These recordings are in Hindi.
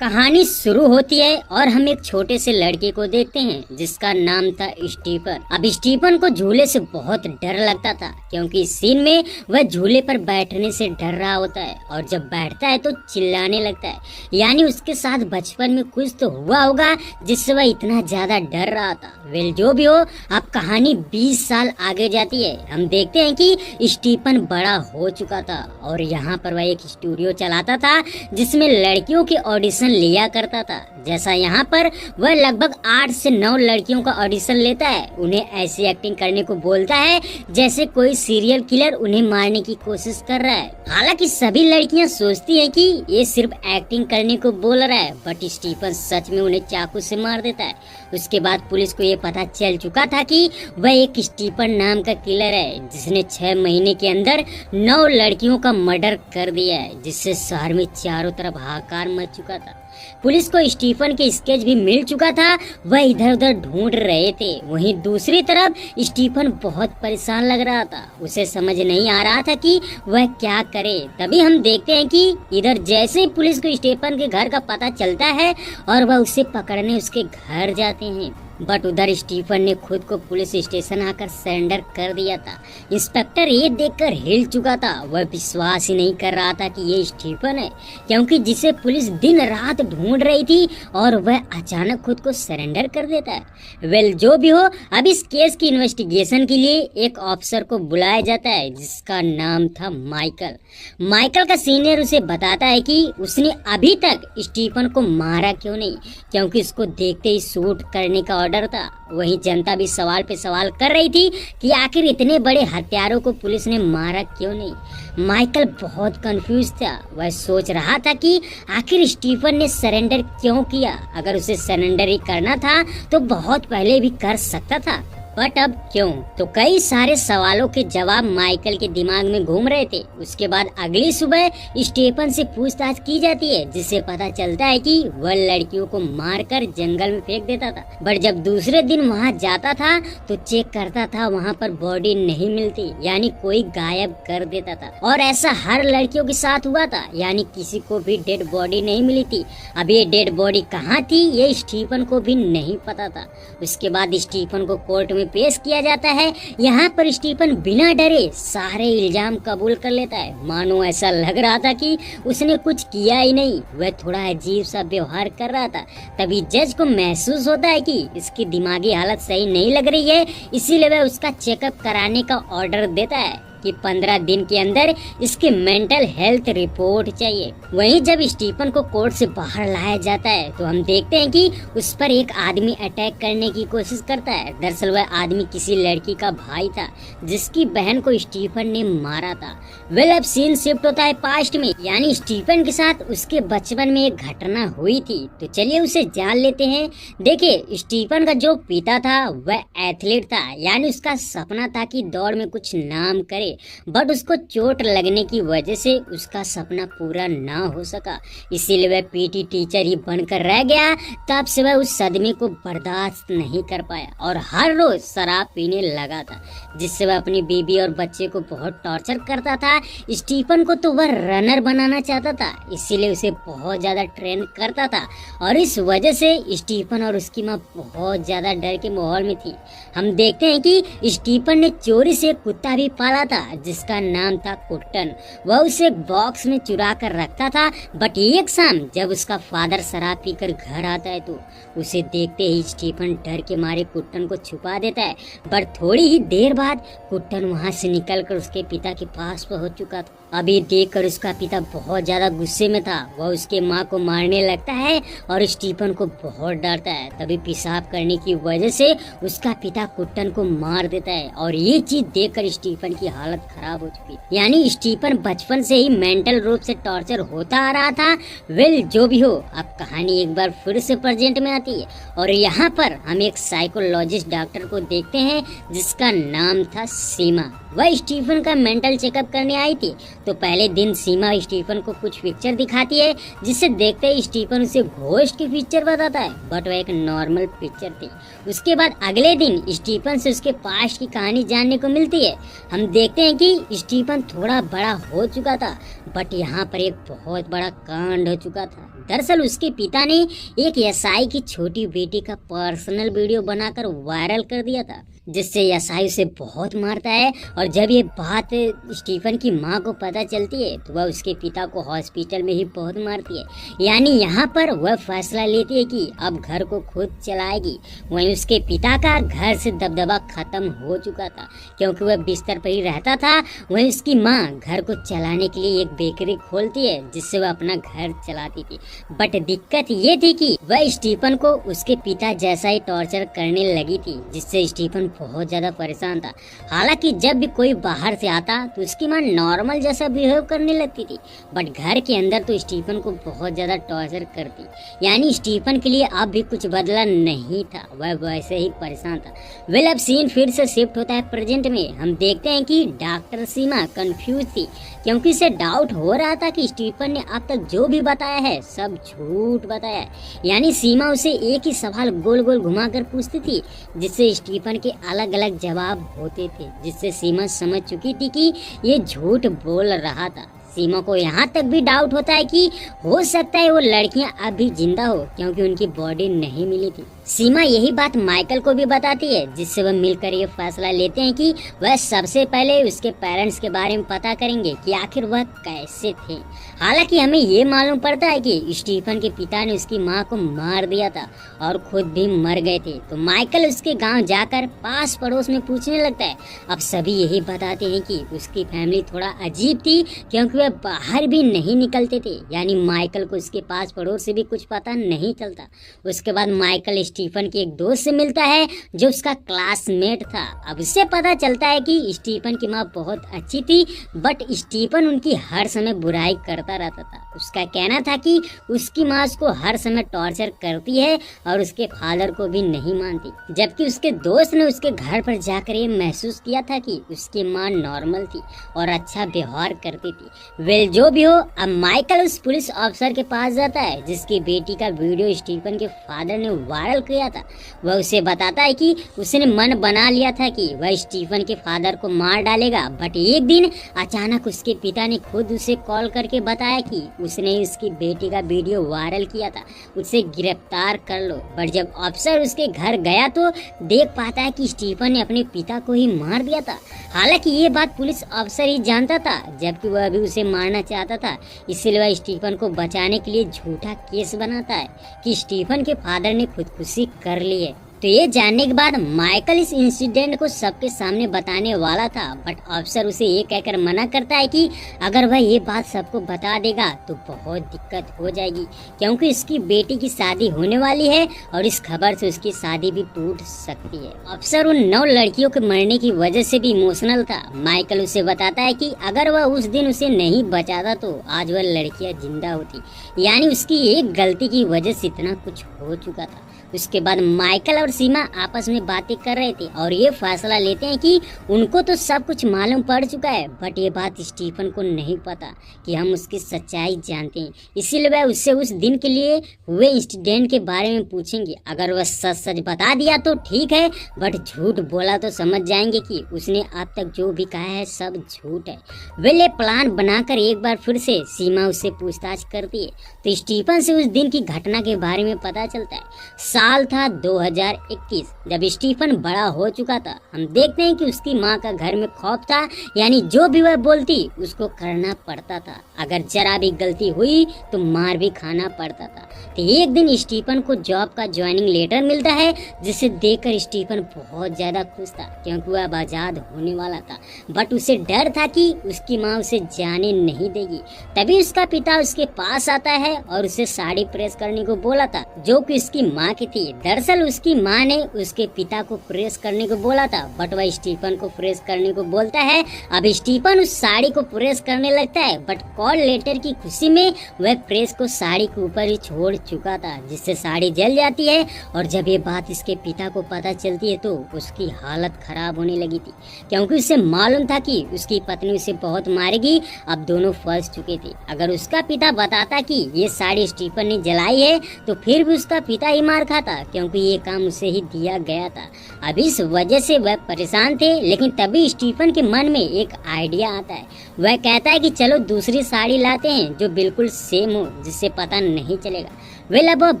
कहानी शुरू होती है और हम एक छोटे से लड़के को देखते हैं जिसका नाम था स्टीफन। अब स्टीफन को झूले से बहुत डर लगता था क्योंकि इस सीन में वह झूले पर बैठने से डर रहा होता है और जब बैठता है तो चिल्लाने लगता है। यानी उसके साथ बचपन में कुछ तो हुआ होगा जिससे वह इतना ज्यादा डर रहा था। वेल जो भी हो, अब कहानी 20 साल आगे जाती है। हम देखते हैं कि स्टीफन बड़ा हो चुका था और यहाँ पर वह एक स्टूडियो चलाता था जिसमें लड़कियों के ऑडिशन लिया करता था। जैसा यहाँ पर वह लगभग 8 से 9 लड़कियों का ऑडिशन लेता है, उन्हें ऐसी एक्टिंग करने को बोलता है जैसे कोई सीरियल किलर उन्हें मारने की कोशिश कर रहा है। हालांकि सभी लड़कियां सोचती हैं कि ये सिर्फ एक्टिंग करने को बोल रहा है, बट स्टीफन सच में उन्हें चाकू से मार देता है। उसके बाद पुलिस को ये पता चल चुका था कि वह एक स्टीफन नाम का किलर है जिसने 6 महीने के अंदर 9 लड़कियों का मर्डर कर दिया है, जिससे शहर में चारों तरफ हाहाकार मच चुका था। पुलिस को स्टीफन के स्केच भी मिल चुका था, वह इधर उधर ढूंढ रहे थे। वहीं दूसरी तरफ स्टीफन बहुत परेशान लग रहा था, उसे समझ नहीं आ रहा था कि वह क्या करे। तभी हम देखते हैं कि इधर जैसे ही पुलिस को स्टीफन के घर का पता चलता है और वह उसे पकड़ने उसके घर जाते हैं, बट उधर स्टीफन ने खुद को पुलिस स्टेशन आकर सरेंडर कर दिया था। इंस्पेक्टर ये देखकर हिल चुका था, वह विश्वास ही नहीं कर रहा था कि ये स्टीफन है, क्योंकि जिसे पुलिस दिन रात ढूंढ रही थी और वह अचानक खुद को सरेंडर कर देता है। वेल जो भी हो, अब इस केस की इन्वेस्टिगेशन के लिए एक ऑफिसर को बुलाया जाता है जिसका नाम था माइकल। माइकल का सीनियर उसे बताता है कि उसने अभी तक स्टीफन को मारा क्यों नहीं, क्योंकि उसको देखते ही शूट करने का ऑर्डर था। वहीं जनता भी सवाल पे सवाल कर रही थी कि आखिर इतने बड़े हत्यारों को पुलिस ने मारा क्यों नहीं। माइकल बहुत कंफ्यूज था, वह सोच रहा था कि आखिर स्टीफन ने सरेंडर क्यों किया। अगर उसे सरेंडर ही करना था तो बहुत पहले भी कर सकता था, बट अब क्यों? तो कई सारे सवालों के जवाब माइकल के दिमाग में घूम रहे थे। उसके बाद अगली सुबह स्टीफन से पूछताछ की जाती है जिससे पता चलता है कि वह लड़कियों को मारकर जंगल में फेंक देता था, बट जब दूसरे दिन वहां जाता था तो चेक करता था वहां पर बॉडी नहीं मिलती, यानी कोई गायब कर देता था। और ऐसा हर लड़कियों के साथ हुआ था, यानी किसी को भी डेड बॉडी नहीं मिली थी। अब ये डेड बॉडी कहाँ थी ये स्टीफन को भी नहीं पता था। उसके बाद स्टीफन को कोर्ट में पेश किया जाता है। यहाँ पर स्टीफन बिना डरे सारे इल्जाम कबूल कर लेता है, मानो ऐसा लग रहा था कि उसने कुछ किया ही नहीं। वह थोड़ा अजीब सा व्यवहार कर रहा था। तभी जज को महसूस होता है कि इसकी दिमागी हालत सही नहीं लग रही है, इसीलिए वह उसका चेकअप कराने का ऑर्डर देता है कि 15 दिन के अंदर इसकी मेंटल हेल्थ रिपोर्ट चाहिए। वहीं जब स्टीफन को कोर्ट से बाहर लाया जाता है तो हम देखते हैं कि उस पर एक आदमी अटैक करने की कोशिश करता है। दरअसल वह आदमी किसी लड़की का भाई था जिसकी बहन को स्टीफन ने मारा था। वेल अब सीन शिफ्ट होता है पास्ट में, यानी स्टीफन के साथ उसके बचपन में एक घटना हुई थी। तो चलिए उसे जान लेते हैं। देखिए, स्टीफन का जो पिता था वह एथलीट था, यानी उसका सपना था कि दौड़ में कुछ नाम करे, बट उसको चोट लगने की वजह से उसका सपना पूरा ना हो सका, इसीलिए वह पीटी टीचर ही बनकर रह गया। तब से वह उस सदमे को बर्दाश्त नहीं कर पाया और हर रोज शराब पीने लगा था, जिससे वह अपनी बीबी और बच्चे को बहुत टॉर्चर करता था। स्टीफन को तो वह रनर बनाना चाहता था, इसीलिए उसे बहुत ज्यादा ट्रेन करता था और इस वजह से स्टीफन और उसकी माँ बहुत ज्यादा डर के माहौल में थी। हम देखते हैं कि स्टीफन ने चोरी से एक कुत्ता भी पाला था जिसका नाम था कुट्टन। वह उसे एक बॉक्स में चुरा कर रखता था, बट एक शाम जब उसका फादर शराब पीकर घर आता है तो उसे देखते ही स्टीफन डर के मारे कुट्टन को छुपा देता है। बट थोड़ी ही देर बाद कुट्टन वहां से निकलकर उसके पिता के पास पहुंच चुका था। अभी देखकर उसका पिता बहुत ज्यादा गुस्से में था, वह उसके माँ को मारने लगता है और स्टीफन को बहुत डांटता है। तभी पेशाब करने की वजह से उसका पिता कुट्टन को मार देता है और ये चीज देखकर स्टीफन की हालत खराब हो चुकी, यानी स्टीफन बचपन से ही मेंटल रूप से टॉर्चर होता आ रहा था। वेल जो भी हो, अब कहानी एक बार फिर से प्रेजेंट में आती है और यहाँ पर हम एक साइकोलॉजिस्ट डॉक्टर को देखते हैं जिसका नाम था सीमा। वह स्टीफन का मेंटल चेकअप करने आई थी। तो पहले दिन सीमा स्टीफन को कुछ पिक्चर दिखाती है जिसे देखते ही स्टीफन उसे घोस्ट की पिक्चर बताता है, बट वह एक नॉर्मल पिक्चर थी। उसके बाद अगले दिन स्टीफन से उसके पास्ट की कहानी जानने को मिलती है। हम देखते देखते हैं कि स्टीफन थोड़ा बड़ा हो चुका था, बट यहाँ पर एक बहुत बड़ा कांड हो चुका था। दरअसल उसके पिता ने एक एसआई की छोटी बेटी का पर्सनल वीडियो बनाकर वायरल कर दिया था, जिससे एसआई उसे बहुत मारता है। और जब ये बात स्टीफन की माँ को पता चलती है तो वह उसके पिता को हॉस्पिटल में ही बहुत मारती है। यानी यहाँ पर वह फैसला लेती है कि अब घर को खुद चलाएगी। वहीं उसके पिता का घर से दबदबा खत्म हो चुका था, क्योंकि वह बिस्तर पर ही रहता था। वहीं उसकी माँ घर को चलाने के लिए एक बेकरी खोलती है, जिससे वह अपना घर चलाती थी। बट दिक्कत ये थी कि वह स्टीफन को उसके पिता जैसा ही टॉर्चर करने लगी थी, जिससे स्टीफन बहुत ज्यादा परेशान था। हालांकि जब भी कोई बाहर से आता तो उसकी माँ नॉर्मल जैसा बिहेव करने लगती थी, बट घर के अंदर तो स्टीफन को बहुत ज्यादा टॉर्चर करती। यानी स्टीफन के लिए अब भी कुछ बदला नहीं था, वह वैसे ही परेशान था। वेल, अब सीन फिर से शिफ्ट होता है प्रेजेंट में। हम देखते हैं कि डॉक्टर सीमा कंफ्यूज थी, क्योंकि उसे डाउट हो रहा था कि स्टीफन ने अब तक जो भी बताया है सब झूठ बताया है। यानी सीमा उसे एक ही सवाल गोल गोल घुमाकर पूछती थी, जिससे स्टीफन के अलग अलग जवाब होते थे, जिससे सीमा समझ चुकी थी कि ये झूठ बोल रहा था। सीमा को यहाँ तक भी डाउट होता है कि हो सकता है वो लड़कियां अभी जिंदा हो, क्योंकि उनकी बॉडी नहीं मिली थी। सीमा यही बात माइकल को भी बताती है, जिससे वह मिलकर ये फैसला लेते हैं कि वह सबसे पहले उसके पेरेंट्स के बारे में पता करेंगे कि आखिर वह कैसे थे। हालांकि हमें ये मालूम पड़ता है कि स्टीफन के पिता ने उसकी माँ को मार दिया था और खुद भी मर गए थे। तो माइकल उसके गांव जाकर पास पड़ोस में पूछने लगता है। अब सभी यही बताते हैं कि उसकी फैमिली थोड़ा अजीब थी, क्योंकि वह बाहर भी नहीं निकलते थे। यानी माइकल को उसके पास पड़ोस से भी कुछ पता नहीं चलता। उसके बाद माइकल स्टीफन के एक दोस्त से मिलता है जो उसका क्लासमेट था। अब उससे पता चलता है कि स्टीफन की माँ बहुत अच्छी थी, बट स्टीफन उनकी हर समय बुराई करता रहता था। उसका कहना था कि उसकी माँ उसको हर समय टॉर्चर करती है और उसके फादर को भी नहीं मानती, जबकि उसके दोस्त ने उसके घर पर जाकर ये महसूस किया था कि उसकी माँ नॉर्मल थी और अच्छा व्यवहार करती थी। वेल, जो भी हो, अब माइकल उस पुलिस ऑफिसर के पास जाता है जिसकी बेटी का वीडियो स्टीफन के फादर ने वायरल किया था। वह उसे बताता है कि उसने मन बना लिया था कि वह स्टीफन के फादर को मार डालेगा, बट एक दिन अचानक उसके पिता ने खुद उसे कॉल करके बताया कि उसने उसकी बेटी का वीडियो वायरल किया था, उसे गिरफ्तार कर लो। बट जब ऑफिसर उसके घर गया तो देख पाता है कि स्टीफन ने अपने पिता को ही मार दिया था। हालांकि ये बात पुलिस ऑफिसर ही जानता था, जबकि वह अभी उसे मारना चाहता था। इसलिए वह स्टीफन को बचाने के लिए झूठा केस बनाता है कि स्टीफन के फादर ने खुदकुशी कर ली है। तो ये जानने के बाद माइकल इस इंसिडेंट को सबके सामने बताने वाला था, बट अफसर उसे ये कहकर मना करता है कि अगर वह ये बात सबको बता देगा तो बहुत दिक्कत हो जाएगी, क्योंकि उसकी बेटी की शादी होने वाली है और इस खबर से उसकी शादी भी टूट सकती है। अफसर उन 9 लड़कियों के मरने की वजह से भी इमोशनल था। माइकल उसे बताता है कि अगर वह उस दिन उसे नहीं बचाता तो आज वह लड़कियां जिंदा होती। यानी उसकी एक गलती की वजह से इतना कुछ हो चुका था। उसके बाद माइकल और सीमा आपस में बातें कर रहे थे और ये फैसला लेते हैं कि उनको तो सब कुछ मालूम पड़ चुका है, बट ये बात स्टीफन को नहीं पता कि हम उसकी सच्चाई जानते हैं। इसीलिए वह उससे उस दिन के लिए हुए इंसिडेंट के बारे में पूछेंगे। अगर वह सच सच बता दिया तो ठीक है, बट झूठ बोला तो समझ जाएंगे कि उसने अब तक जो भी कहा है सब झूठ है। वे ये प्लान बनाकर एक बार फिर से सीमा उससे पूछताछ करती है तो स्टीफन से उस दिन की घटना के बारे में पता चलता है। साल था 2021, जब स्टीफन बड़ा हो चुका था। हम देखते हैं कि उसकी माँ का घर में खौफ था, यानी जो भी वह बोलती उसको करना पड़ता था। अगर जरा भी गलती हुई तो मार भी खाना पड़ता था। तो एक दिन स्टीफन को जॉब का ज्वाइनिंग लेटर मिलता है, जिसे देखकर स्टीफन बहुत ज्यादा खुश था, क्योंकि वह अब आजाद होने वाला था। बट उसे डर था कि उसकी माँ उसे जाने नहीं देगी। तभी उसका पिता उसके पास आता है और उसे साड़ी प्रेस करने को बोला था, जो कि उसकी माँ की थी। दरअसल उसकी माँ ने उसके पिता को प्रेस करने को बोला था, बट वह स्टीफन को प्रेस करने को बोलता है। अब स्टीफन उस साड़ी को प्रेस करने लगता है, बट कॉल लेटर की खुशी में वह प्रेस को साड़ी के ऊपर ही छोड़ चुका था, जिससे साड़ी जल जाती है। और जब ये बात इसके पिता को पता चलती है तो उसकी हालत खराब होने लगी थी, क्योंकि उसे मालूम था कि उसकी पत्नी उसे बहुत मारेगी। अब दोनों फंस चुके थे। अगर उसका पिता बताता कि ये साड़ी स्टीफन ने जलाई है तो फिर भी उसका पिता ही मार खा रहा था क्योंकि ये काम उसे ही दिया गया था। अब इस वजह से वह परेशान थे, लेकिन तभी स्टीफन के मन में एक आइडिया आता है। वह कहता है कि चलो दूसरी साड़ी लाते हैं जो बिल्कुल सेम हो, जिससे पता नहीं चलेगा। वे लगभग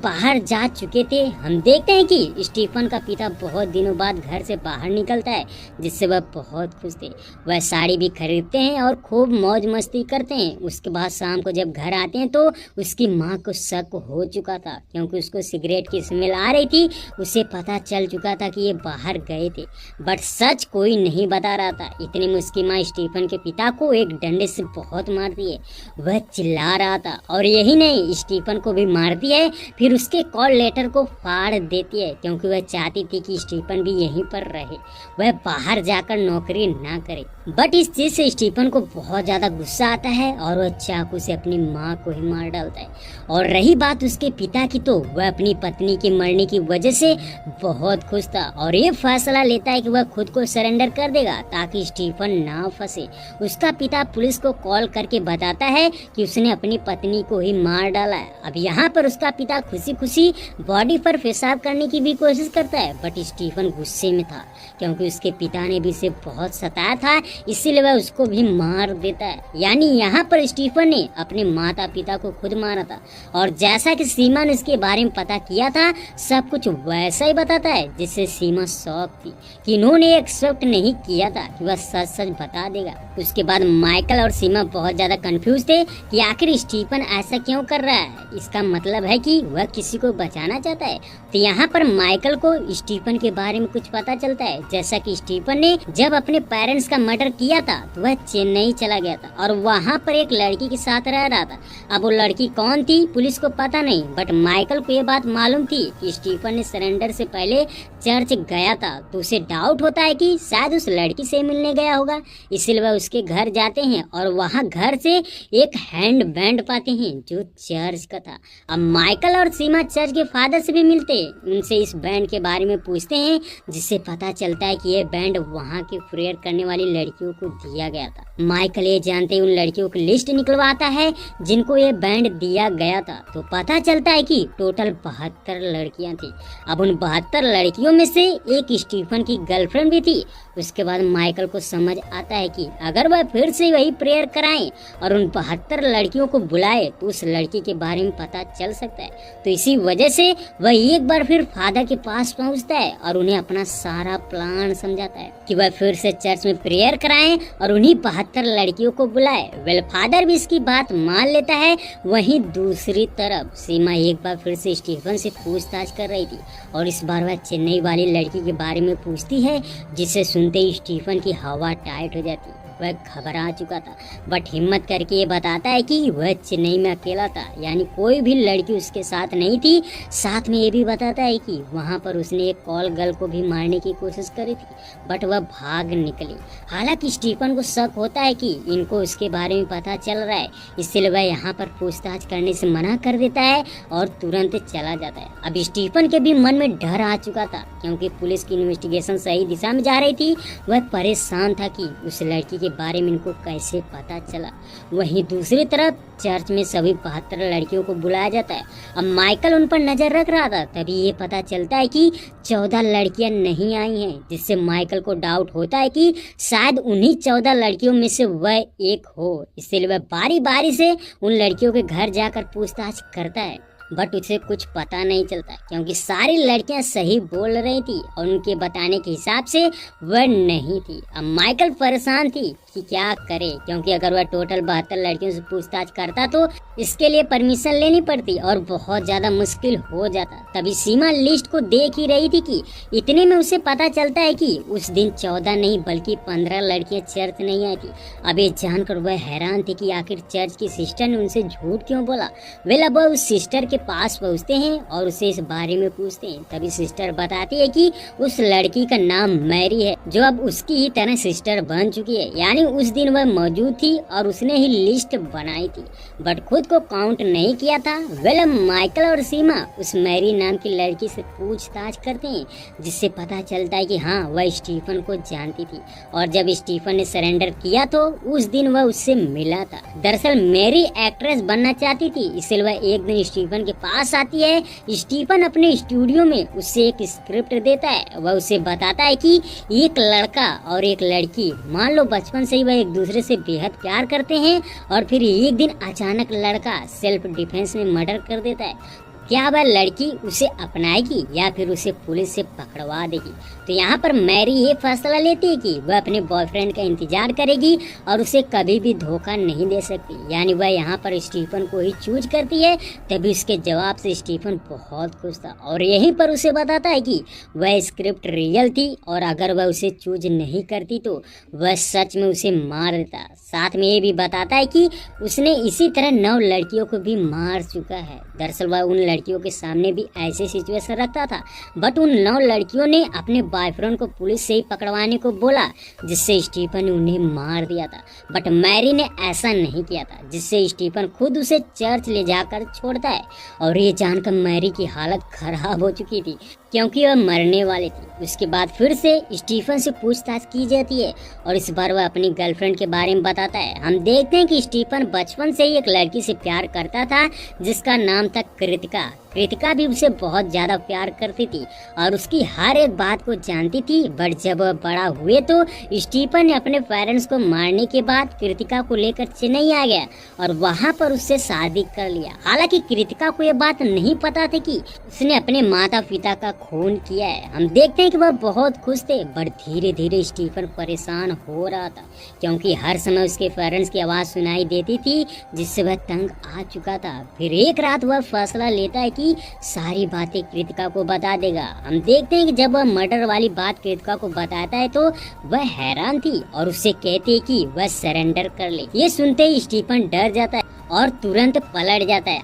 बाहर जा चुके थे। हम देखते हैं कि स्टीफन का पिता बहुत दिनों बाद घर से बाहर निकलता है, जिससे वह बहुत खुश थे। वह साड़ी भी खरीदते हैं और खूब मौज मस्ती करते हैं। उसके बाद शाम को जब घर आते हैं तो उसकी माँ को शक हो चुका था क्योंकि उसको सिगरेट की स्मेल आ रही थी। उसे पता चल चुका था कि ये बाहर गए थे, बट सच कोई नहीं बता रहा था। इतने में उसकी माँ स्टीफन के पिता को एक डंडे से बहुत मारती है। वह चिल्ला रहा था और यही नहीं, स्टीफन को भी मारती है। फिर उसके कॉल लेटर को फाड़ देती है क्योंकि वह चाहती थी कि स्टीफन भी यहीं पर रहे, वह बाहर जाकर नौकरी ना करे। बट इस चीज से स्टीफन को बहुत ज्यादा गुस्सा आता है और वह चाकू से अपनी माँ को ही मार डालता है। और रही बात उसके पिता की, तो वह अपनी पत्नी के मरने की वजह से बहुत खुश था और ये फैसला लेता है कि वह खुद को सरेंडर कर देगा ताकि स्टीफन ना फंसे। उसका पिता पुलिस को कॉल करके बताता है कि उसने अपनी पत्नी को ही मार डाला है। अब यहाँ पर उसका पिता खुशी खुशी बॉडी पर पेशाब करने की भी कोशिश करता है, बट स्टीफन गुस्से में था क्योंकि उसके पिता ने भी इसे बहुत सताया था, इसीलिए वह उसको भी मार देता है। यानी यहाँ पर स्टीफन ने अपने माता पिता को खुद मारा था। और जैसा कि सीमा ने इसके बारे में पता किया था, सब कुछ वैसा ही बताता है, जिससे सीमा शॉक थी कि इन्होंने एक्सेप्ट नहीं किया था कि वह सच सच बता देगा। उसके बाद माइकल और सीमा बहुत ज्यादा कंफ्यूज थे कि आखिर स्टीफन ऐसा क्यों कर रहा है। इसका मतलब है कि वह किसी को बचाना चाहता है। तो यहाँ पर माइकल को स्टीफन के बारे में कुछ पता चलता है। जैसा कि स्टीफन ने जब अपने पेरेंट्स का मर्डर किया था तो वह चेन्नई चला गया था और वहाँ पर एक लड़की के साथ रह रहा था। अब वो लड़की कौन थी पुलिस को पता नहीं, बट माइकल को ये बात मालूम थी कि स्टीफन ने सरेंडर से पहले चर्च गया था। तो उसे डाउट होता है कि शायद उस लड़की से मिलने गया होगा, इसलिए वह उसके घर जाते हैं और वहाँ घर से एक हैंड बैंड पाते हैं जो चर्च का था। अब माइकल और सीमा चर्च के फादर से भी मिलते हैं, उनसे इस बैंड के बारे में पूछते हैं, जिससे पता चलता है कि ये बैंड वहाँ की प्रेयर करने वाली लड़कियों को दिया गया था। माइकल ये जानते ही उन लड़कियों की लिस्ट निकलवाता है जिनको ये बैंड दिया गया था। तो पता चलता है कि टोटल 72 लड़कियां थी। अब उन 72 लड़कियों में से एक स्टीफन की गर्लफ्रेंड भी थी। उसके बाद माइकल को समझ आता है कि अगर वह फिर से वही प्रेयर कराएं और उन 72 लड़कियों को बुलाए तो उस लड़की के बारे में पता चल सकता है। तो इसी वजह से वह एक बार फिर फादर के पास पहुंचता है और उन्हें अपना सारा प्लान समझाता है कि वह फिर से चर्च में प्रेयर कराएं और उन्हीं 72 लड़कियों को बुलाए। वेल फादर भी इसकी बात मान लेता है। वहीं दूसरी तरफ सीमा एक बार फिर से स्टीफन से पूछताछ कर रही थी और इस बार वह चेन्नई वाली लड़की के बारे में पूछती है, जिसे सुनते ही स्टीफन की हवा टाइट हो जाती। वह घबरा चुका था, बट हिम्मत करके ये बताता है कि वह चेन्नई में अकेला था, यानी कोई भी लड़की उसके साथ नहीं थी। साथ में ये भी बताता है कि वहाँ पर उसने एक कॉल गर्ल को भी मारने की कोशिश करी थी, बट वह भाग निकली। हालांकि स्टीफन को शक होता है कि इनको उसके बारे में पता चल रहा है, इसलिए वह यहाँ पर पूछताछ करने से मना कर देता है और तुरंत चला जाता है। अब स्टीफन के भी मन में डर आ चुका था क्योंकि पुलिस की इन्वेस्टिगेशन सही दिशा में जा रही थी। वह परेशान था कि उस लड़की के बारे में इनको कैसे पता चला। वहीं दूसरी तरफ चर्च में सभी 72 लड़कियों को बुलाया जाता है। अब माइकल उन पर नजर रख रहा था, तभी ये पता चलता है कि 14 लड़कियां नहीं आई हैं, जिससे माइकल को डाउट होता है कि शायद उन्हीं 14 लड़कियों में से वह एक हो। इसलिए वह बारी बारी से उन लड़कियों के घर जाकर पूछताछ करता है, बट उसे कुछ पता नहीं चलता क्योंकि सारी लड़कियां सही बोल रही थी और उनके बताने के हिसाब से वह नहीं थी। अब माइकल परेशान थी कि क्या करे, क्योंकि अगर वह टोटल 72 लड़कियों से पूछताछ करता तो इसके लिए परमिशन लेनी पड़ती और बहुत ज्यादा मुश्किल हो जाता। तभी सीमा लिस्ट को देख ही रही थी कि इतने में उसे पता चलता है कि उस दिन 14 नहीं बल्कि 15 लड़कियां चर्च नहीं आई थी। अब ये जानकर वह हैरान थी कि आखिर चर्च की सिस्टर ने उनसे झूठ क्यों बोला। वे अब उस सिस्टर के पास पहुंचते हैं और उसे इस बारे में पूछते हैं। तभी सिस्टर बताती है कि उस लड़की का नाम मैरी है, जो अब उसकी ही तरह सिस्टर बन चुकी है, यानी उस दिन वह मौजूद थी और उसने ही लिस्ट बनाई थी, बट खुद को काउंट नहीं किया था। वेल माइकल और सीमा उस मैरी नाम की लड़की से पूछताछ करते हैं, जिससे पता चलता है कि हाँ वह स्टीफन को जानती थी, और जब स्टीफन ने सरेंडर किया तो उस दिन वह उससे मिला था। दरअसल मैरी एक्ट्रेस बनना चाहती थी, इसलिए वह एक दिन स्टीफन के पास आती है। स्टीफन अपने स्टूडियो में उससे एक स्क्रिप्ट देता है। वह उसे बताता है कि एक लड़का और एक लड़की, मान लो बचपन से ही वह एक दूसरे से बेहद प्यार करते हैं, और फिर एक दिन अचानक लड़का सेल्फ डिफेंस में मर्डर कर देता है। क्या वह लड़की उसे अपनाएगी या फिर उसे पुलिस से पकड़वा देगी? तो यहाँ पर मैरी ये फैसला लेती है कि वह अपने बॉयफ्रेंड का इंतजार करेगी और उसे कभी भी धोखा नहीं दे सकती। यानी वह यहाँ पर स्टीफन को ही चूज करती है। तभी उसके जवाब से स्टीफन बहुत खुश था और यहीं पर उसे बताता है कि वह स्क्रिप्ट रियल थी, और अगर वह उसे चूज नहीं करती तो वह सच में उसे मार देता। साथ में ये भी बताता है कि उसने इसी तरह 9 लड़कियों को भी मार चुका है। दरअसल वह उन लड़कियों के सामने भी ऐसे सिचुएशन रखता था, बट उन 9 लड़कियों ने अपने बॉयफ्रेंड को पुलिस से ही पकड़वाने को बोला, जिससे स्टीफन ने उन्हें मार दिया था। बट मैरी ने ऐसा नहीं किया था, जिससे स्टीफन खुद उसे चर्च ले जाकर छोड़ता है। और ये जानकर मैरी की हालत खराब हो चुकी थी, क्योंकि वह मरने वाली थी। उसके बाद फिर से स्टीफन से पूछताछ की जाती है और इस बार वह अपनी गर्लफ्रेंड के बारे में बताता है। हम देखते हैं कि स्टीफन बचपन से ही एक लड़की से प्यार करता था, जिसका नाम था कृतिका। कृतिका भी उसे बहुत ज्यादा प्यार करती थी और उसकी हर एक बात को जानती थी। बट जब वह बड़ा हुए तो स्टीफन ने अपने पेरेंट्स को मारने के बाद कृतिका को लेकर चेन्नई आ गया और वहां पर उससे शादी कर लिया। हालांकि कृतिका को यह बात नहीं पता थी कि उसने अपने माता पिता का खून किया है। हम देखते हैं कि वह बहुत खुश थे, बट धीरे धीरे स्टीफन परेशान हो रहा था, क्योंकि हर समय उसके पेरेंट्स की आवाज सुनाई देती थी, जिससे वह तंग आ चुका था। फिर एक रात वह फैसला लेता है कि सारी बातें कृतिका को बता देगा। हम देखते हैं कि जब वह मर्डर वाली बात कृतिका को बताता है तो वह हैरान थी और उससे कहती है कि वह सरेंडर कर ले। ये सुनते ही स्टीफन डर जाता है और तुरंत पलट जाता है।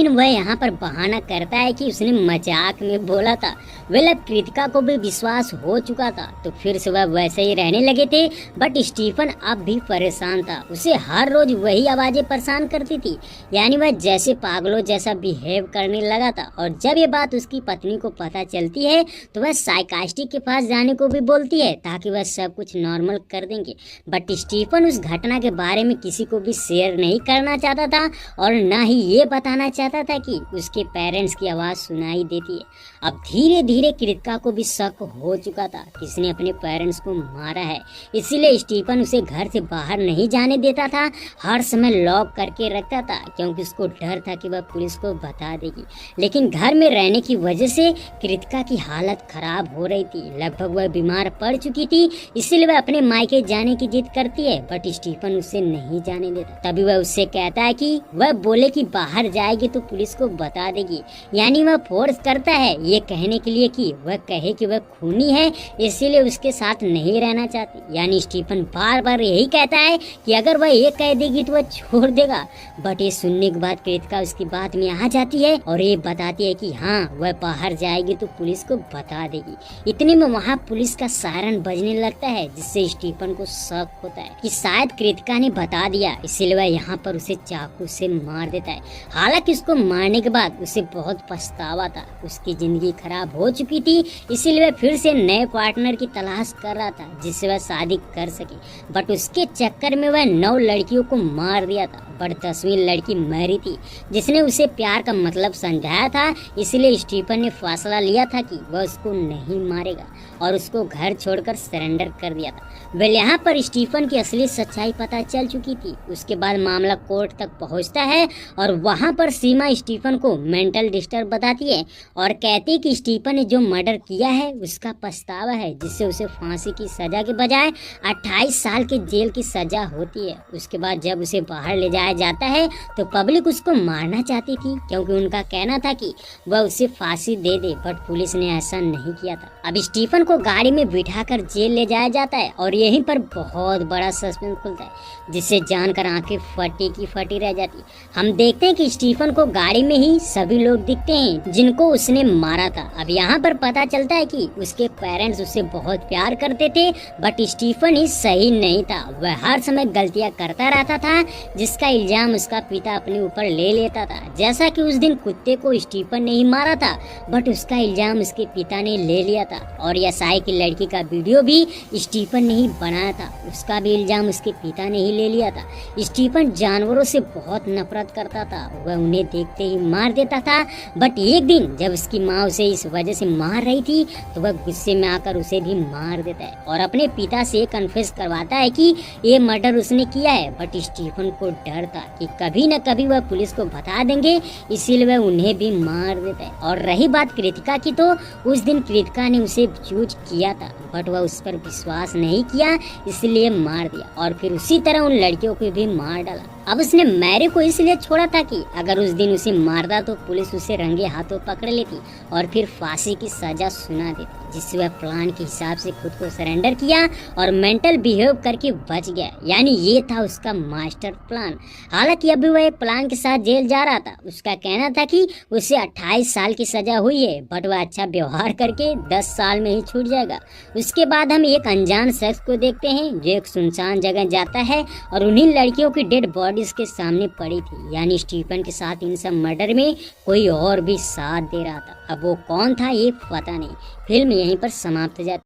वह यहाँ पर बहाना करता है कि उसने मजाक में बोला था। अब कृतिका को भी विश्वास हो चुका था, तो फिर से वह वैसे ही रहने लगे थे। बट स्टीफन अब भी परेशान था, उसे हर रोज वही आवाजें परेशान करती थी। यानी वह जैसे पागलों जैसा बिहेव करने लगा था। और जब ये बात उसकी पत्नी को पता चलती है तो वह साइकाइस्ट्रिस्ट के पास जाने को भी बोलती है, ताकि वह सब कुछ नॉर्मल कर देंगे। बट स्टीफन उस घटना के बारे में किसी को भी शेयर नहीं करना चाहता था और ना ही ये बताना चाहता था कि उसके पेरेंट्स की आवाज सुनाई देती है। अब धीरे धीरे कृतिका को भी शक हो चुका था कि इसने अपने पेरेंट्स को मारा है, इसीलिए स्टीफन उसे घर से बाहर नहीं जाने देता था, हर समय लॉक करके रखता था, क्योंकि उसको डर था कि वह पुलिस को बता देगी। लेकिन घर में रहने की वजह से कृतिका की हालत खराब हो रही थी, लगभग वह बीमार पड़ चुकी थी, इसीलिए वह अपने मायके जाने की जिद करती है। बट स्टीफन उसे नहीं जाने देता। तभी वह उससे कहता है कि वह बोले कि बाहर जाएगी तो पुलिस को बता देगी। यानी वह फोर्स करता है ये कहने के लिए कि वह कहे कि वह खूनी है, इसीलिए उसके साथ नहीं रहना चाहती। यानी स्टीफन बार बार यही कहता है कि अगर वह ये कह देगी तो वह छोड़ देगा। बट ये सुनने के बाद कृतिका उसकी बात में आ जाती है और ये बताती है कि हाँ वह बाहर जाएगी तो पुलिस को बता देगी। इतने में वहाँ पुलिस का सायरन बजने लगता है, जिससे स्टीफन को शक होता है कि शायद कृतिका ने बता दिया, इसीलिए वह यहाँ पर उसे चाकू से मार देता है। हालांकि उसको मारने के बाद उसे बहुत पछतावा था, उसकी जिंदगी खराब हो चुकी थी, इसीलिए वह फिर से नए पार्टनर की तलाश कर रहा था जिससे वह शादी कर सके। बट उसके चक्कर में वह 9 लड़कियों को मार दिया था। बट 10वीं लड़की मैरी थी, जिसने उसे प्यार का मतलब समझाया था, इसलिए स्टीफन ने फैसला लिया था कि वह उसको नहीं मारेगा और उसको घर छोड़कर सरेंडर कर दिया था। वेल यहाँ पर स्टीफन की असली सच्चाई पता चल चुकी थी। उसके बाद मामला कोर्ट तक पहुँचता है और वहाँ पर सीमा स्टीफन को मेंटल डिस्टर्ब बताती है और कहती है कि स्टीफन ने जो मर्डर किया है उसका पछतावा है, जिससे उसे फांसी की सजा के बजाय 28 साल के जेल की सजा होती है। उसके बाद जब उसे बाहर ले जाया जाता है तो पब्लिक उसको मारना चाहती थी, क्योंकि उनका कहना था कि वह उसे फांसी दे दे, बट पुलिस ने ऐसा नहीं किया था। अब स्टीफन को गाड़ी में बिठाकर जेल ले जाया जाता है और यहीं पर बहुत बड़ा सस्पेंस खुलता है, जिससे जानकर आंखें फटी की फटी रह दिखाई जाती है। हम देखते हैं कि स्टीफन को गाड़ी में ही सभी लोग दिखते हैं जिनको उसने मारा था। अब यहाँ पर पता चलता है कि उसके पेरेंट्स उसे बहुत प्यार करते थे, बट स्टीफन ही सही नहीं था। वह हर समय गलतियां करता रहता था जिसका इल्जाम उसका पिता अपने ऊपर ले लेता था। जैसा कि उस दिन कुत्ते को स्टीफन ने ही मारा था, बट उसका इल्जाम उसके पिता ने ले लिया था। और एसआई की लड़की का वीडियो भी स्टीफन ने ही बनाया था, उसका भी इल्जाम उसके पिता ने ही ले लिया था। स्टीफन जानवरों से बहुत नफरत करता था, वह उन्हें देखते ही मार देता था। बट एक दिन जब उसकी माँ उसे इस वजह से मार रही थी तो वह गुस्से में आकर उसे भी मार देता है और अपने पिता से कन्फेस करवाता है कि ये मर्डर उसने किया है। बट स्टीफन को डर था कि कभी न कभी वह पुलिस को बता देंगे, इसीलिए वह उन्हें भी मार देता है। और रही बात कृतिका की, तो उस दिन कृतिका ने उसे चूज किया था, बट वह उस पर विश्वास नहीं किया, इसलिए मार दिया और फिर उसी तरह उन लड़कियों को भी मार डाला। अब उसने मैरी को इसलिए छोड़ा था कि अगर उस दिन उसे मारता तो पुलिस उसे रंगे हाथों पकड़ लेती और फिर फांसी की सजा सुना देती, जिससे वह प्लान के हिसाब से खुद को सरेंडर किया और मेंटल बिहेव करके बच गया। यानी ये था उसका मास्टर प्लान। हालांकि अभी वह प्लान के साथ जेल जा रहा था। उसका कहना था कि उसे 28 साल की सजा हुई है, बट वह अच्छा व्यवहार करके 10 साल में ही छूट जाएगा। उसके बाद हम एक अनजान शख्स को देखते हैं जो एक सुनसान जगह जाता है और उन्हीं लड़कियों की डेड बॉडी इसके सामने पड़ी थी। यानी स्टीफन के साथ इन सब मर्डर में कोई और भी साथ दे रहा था। अब वो कौन था ये पता नहीं। फिल्म यहीं पर समाप्त हो जाती।